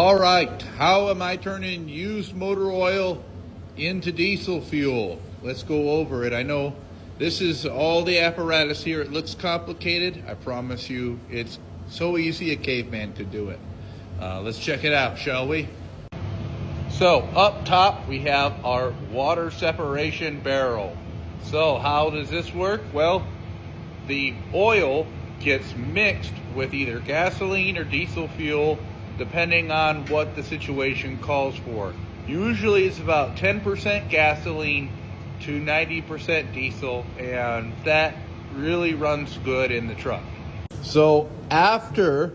All right, how am I turning used motor oil into diesel fuel? Let's go over it. I know this is all the apparatus here. It looks complicated. I promise you it's so easy a caveman could do it. Let's check it out, shall we? So up top we have our water separation barrel. So how does this work? Well, the oil gets mixed with either gasoline or diesel fuel depending on what the situation calls for. Usually it's about 10% gasoline to 90% diesel, and that really runs good in the truck. So after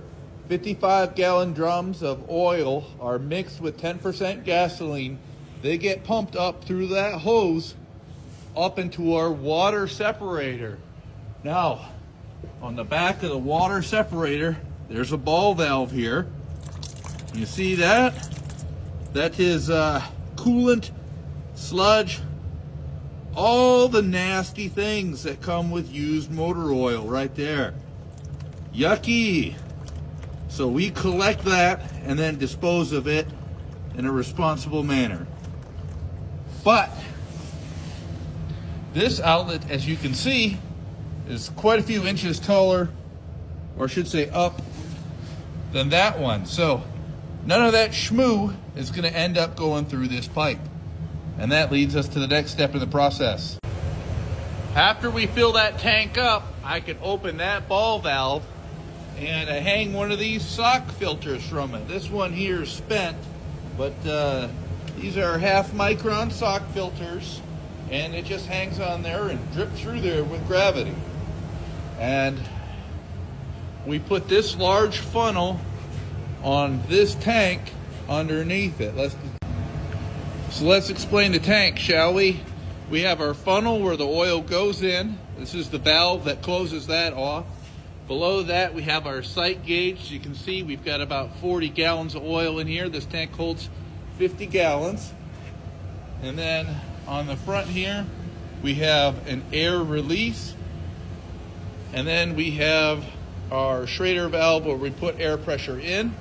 55-gallon drums of oil are mixed with 10% gasoline, they get pumped up through that hose up into our water separator. Now, on the back of the water separator, there's a ball valve here. You see that? That is coolant, sludge, all the nasty things that come with used motor oil right there. Yucky. So we collect that and then dispose of it in a responsible manner. But this outlet, as you can see, is quite a few inches taller, or I should say up, than that one. So none of that schmoo is going to end up going through this pipe. And that leads us to the next step in the process. After we fill that tank up, I can open that ball valve and I hang one of these sock filters from it. This one here is spent, but these are 1/2 micron sock filters, and it just hangs on there and drips through there with gravity. And we put this large funnel on this tank underneath it. Let's explain the tank, shall we? We have our funnel where the oil goes in. This is the valve that closes that off. Below that we have our sight gauge. As you can see, we've got about 40 gallons of oil in here. This tank holds 50 gallons. And then on the front here, we have an air release. And then we have our Schrader valve where we put air pressure in.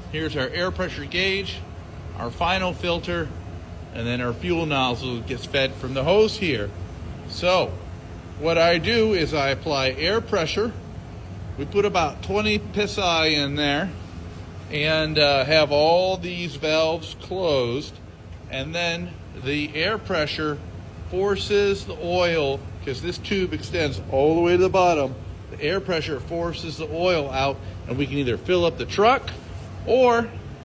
Here's our air pressure gauge, our final filter, and then our fuel nozzle gets fed from the hose here. So what I do is I apply air pressure. We put about 20 psi in there and have all these valves closed, and then the air pressure forces the oil, because this tube extends all the way to the bottom, the air pressure forces the oil out, and we can either fill up the truck or